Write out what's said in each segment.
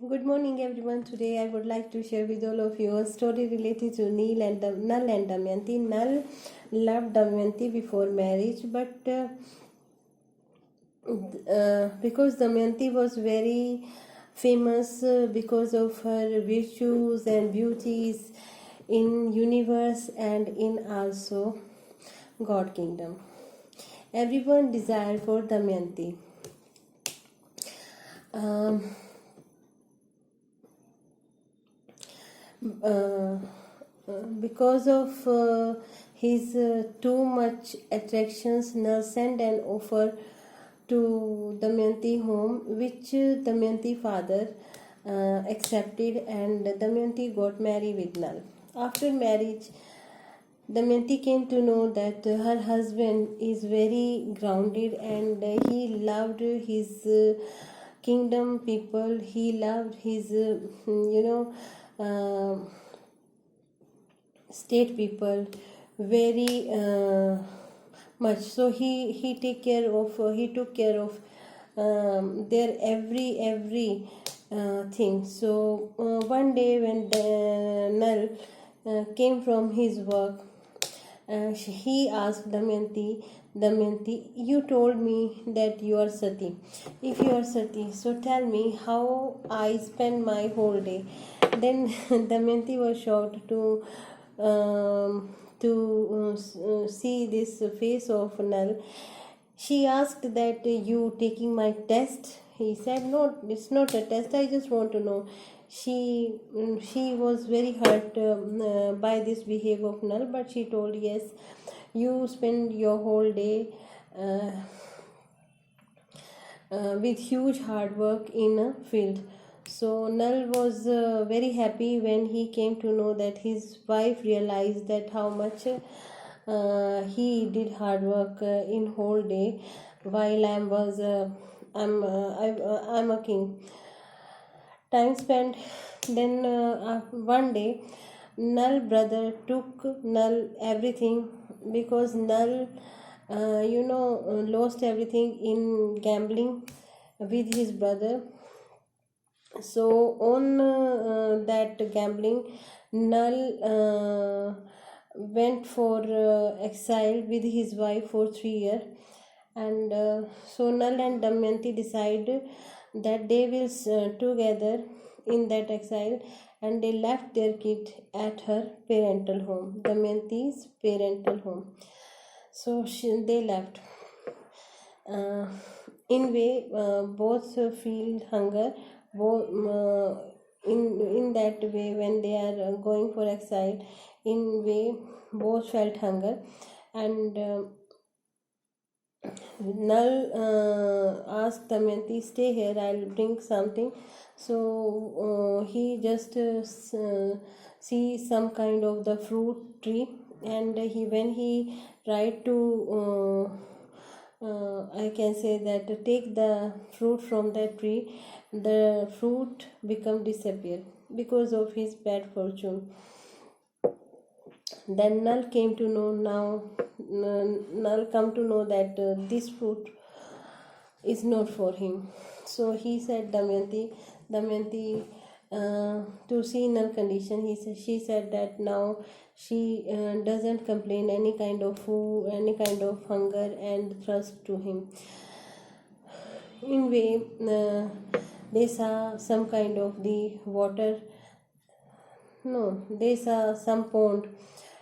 Good morning, everyone. Today, I would like to share with all of you a story related to Nal and Damayanti. Nal loved Damayanti before marriage, but because Damayanti was very famous because of her virtues and beauties in universe and in also God kingdom. Everyone desired for Damayanti. Um, uh, because of his too much attractions, Nal sent an offer to Damayanti home, which Damayanti father accepted, and Damayanti got married with Nal. After marriage, Damayanti came to know that her husband is very grounded and he loved his kingdom people. He loved his, state people very much. So he take care of he took care of their every thing. So one day when the Nal came from his work, he asked Damayanti, you told me that you are Sati. If you are Sati, so tell me how I spend my whole day. Then Damayanti was shocked to see this face of Nal. She asked that you taking my test. He said, no, it's not a test. I just want to know. She was very hurt by this behavior of Nal, but she told, yes, you spend your whole day uh, with huge hard work in a field. So Nal was very happy when he came to know that his wife realized that how much he did hard work in whole day while I'm a king. Time spent. Then one day, Nal brother took Nal everything because Nal, lost everything in gambling with his brother. So on that gambling, Nal went for exile with his wife for 3 years, and so Nal and Damayanti decide that they will together in that exile, and they left their kid at her parental home, Damayanti's parental home. So they left. Uh, in way, both feel hunger. Both in that way, when they are going for exile, in way both felt hunger, and Nal asked Damayanti, stay here, I'll bring something. So he just see some kind of the fruit tree, and when he tried to I can say that to take the fruit from that tree, the fruit become disappear because of his bad fortune. Then Nal came to know Nal come to know that this fruit is not for him. So he said, Damayanti, to see Nal condition, she said that now she doesn't complain any kind of food, any kind of hunger and thirst to him. In way, they saw some kind of the water. No, they saw some pond,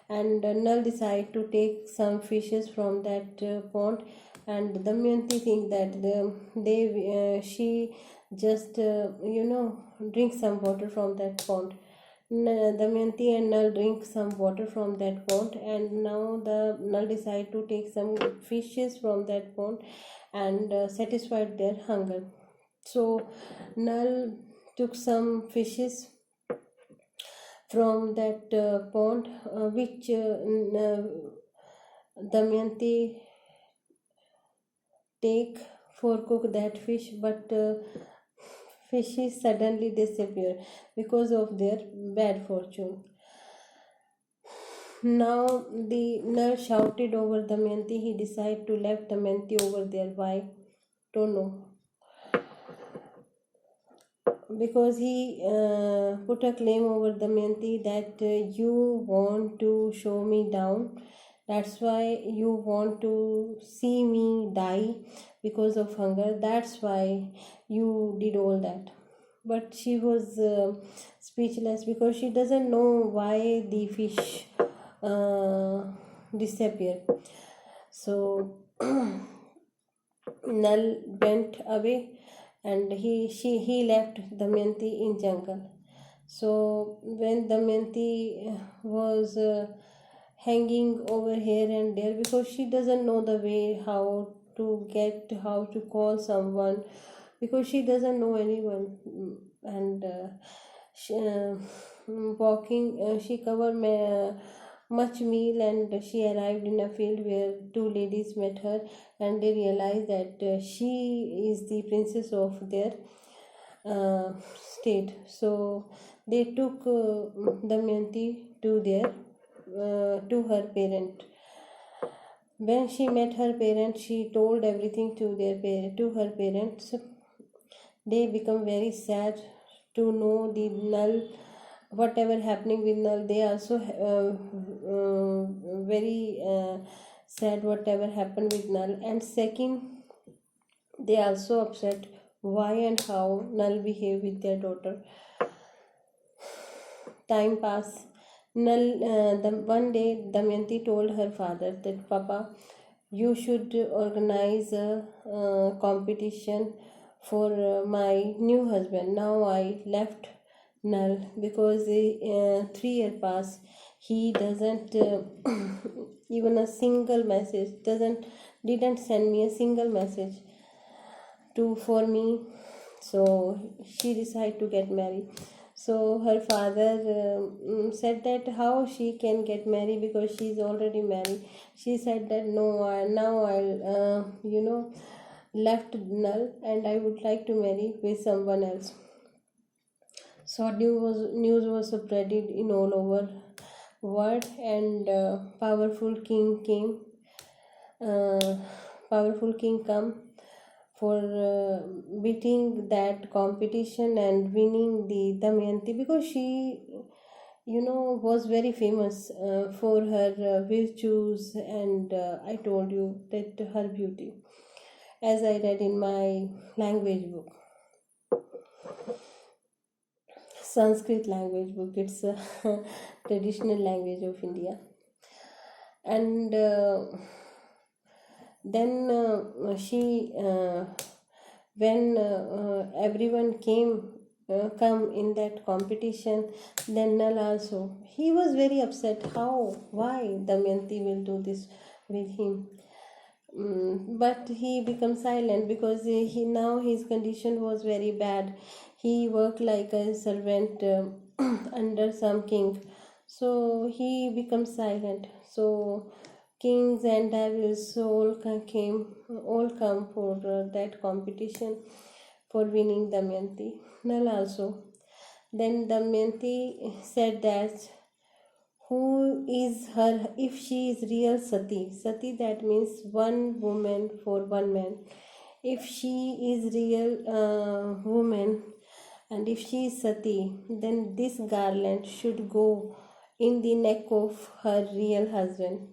and Nal decided to take some fishes from that pond, and Damayanti think that she just drink some water from that pond. Damayanti and Nal drink some water from that pond, and now the Nal decide to take some fishes from that pond and satisfied their hunger. So Nal took some fishes from that pond, which Damayanti take for cook that fish, but fishes suddenly disappear because of their bad fortune. Now the nurse shouted over Damayanti. He decided to leave Damayanti over there. Why? Don't know. because he put a claim over Damayanti that you want to show me down. That's why you want to see me die because of hunger. That's why you did all that. But she was speechless because she doesn't know why the fish disappeared. So Nal went away and he left Damayanti in jungle. So when Damayanti was hanging over here and there because she doesn't know the way how to call someone because she doesn't know anyone. And she, walking she covered much meal and she arrived in a field where two ladies met her and they realized that she is the princess of their state. So they took Damayanti to her parent. When she met her parents, she told everything to her parents. They become very sad to know the Nal, whatever happening with Nal. They also very sad whatever happened with Nal. And second, they also upset why and how Nal behave with their daughter. Time passed. One day, Damayanti told her father that Papa, you should organize a competition for my new husband. Now I left Nal because 3 years passed. He doesn't even a single message. Didn't send me a single message for me. So she decided to get married. So her father said that how she can get married because she's already married. She said that no, now I'll left Nal and I would like to marry with someone else. So news was spreaded in all over world and powerful king uh, powerful king come for beating that competition and winning the Damayanti because she was very famous for her virtues and I told you that her beauty as I read in my language book, Sanskrit language book. It's a traditional language of India. And then she when everyone come in that competition, then Nal also he was very upset. How? Why Damayanti will do this with him? But he becomes silent because he now his condition was very bad. He worked like a servant under some king, so he becomes silent. So kings and devils all come for that competition for winning Damayanti. Nal also. Then Damayanti said that who is her if she is real Sati, that means one woman for one man. If she is real woman and if she is Sati, then this garland should go in the neck of her real husband.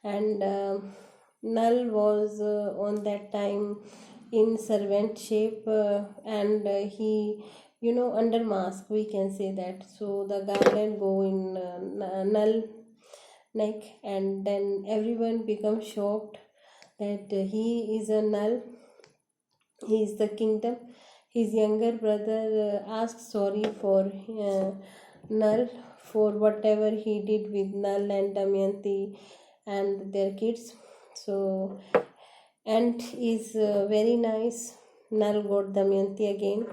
And Nal was on that time in servant shape and he under mask we can say that. So the garland go in Nal neck and then everyone becomes shocked that he is a Nal, he is the kingdom. His younger brother asked sorry for Nal for whatever he did with Nal and Damayanti and their kids. So and is very nice. Nal got Damayanti again.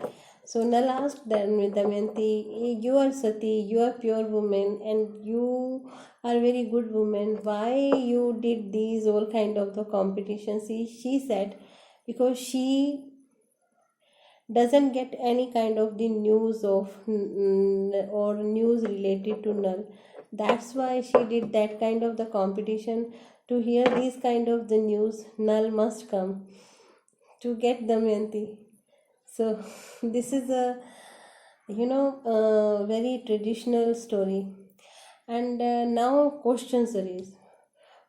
So Nal asked Damayanti, you are Sati, you are pure woman and you are very good woman. Why you did these all kind of the competitions? She said because she doesn't get any kind of the news of or news related to Nal. That's why she did that kind of the competition. To hear these kind of the news, Nal must come to get Damayanti. So this is a very traditional story. And now questions arise.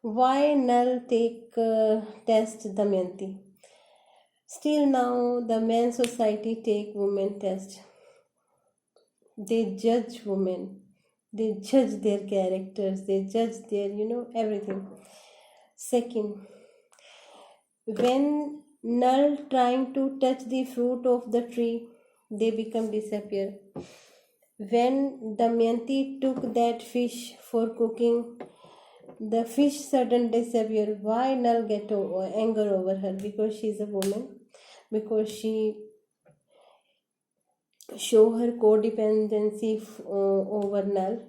Why Nal take test Damayanti? Still now the men society take women test. They judge women. They judge their characters. They judge their everything. Second, when Nal trying to touch the fruit of the tree, they become disappear. When Damayanti took that fish for cooking, the fish suddenly disappear. Why Nal get anger over her? Because she is a woman. Because she show her codependency over Nal,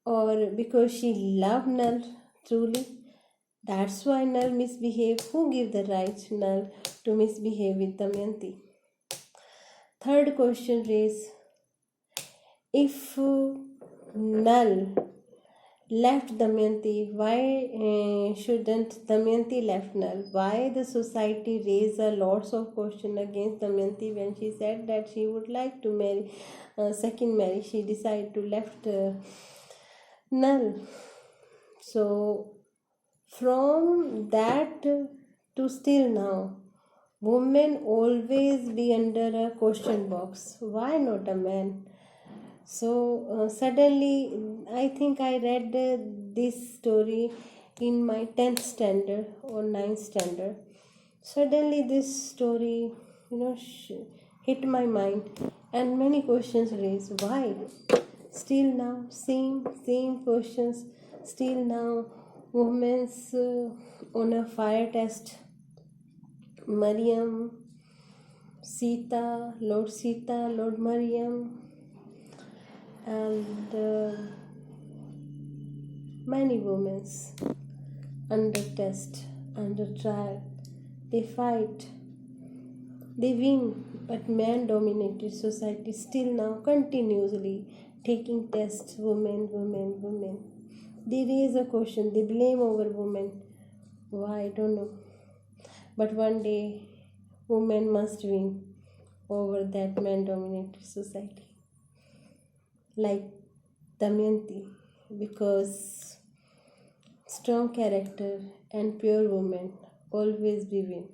or because she loved Nal truly. That's why Nal misbehave. Who give the right Nal to misbehave with Damayanti? Third question is, if Nal left Damayanti, why shouldn't Damayanti left Nal? Why the society raised a lots of question against Damayanti when she said that she would like to marry, second marry? She decided to left Nal. So from that to still now, women always be under a question box. Why not a man? So suddenly, I think I read this story in my 10th standard or ninth standard. Suddenly, this story, hit my mind, and many questions raised. Why? Still now, same questions. Still now, women's on a fire test. Mariam, Sita, Lord Mariam, and many women under test, under trial. They fight, they win, but man dominated society still now continuously taking tests, women. They raise a question, they blame over women. Why? I don't know. But one day, women must win over that man dominated society. Like Damayanti, because strong character and pure woman always be win.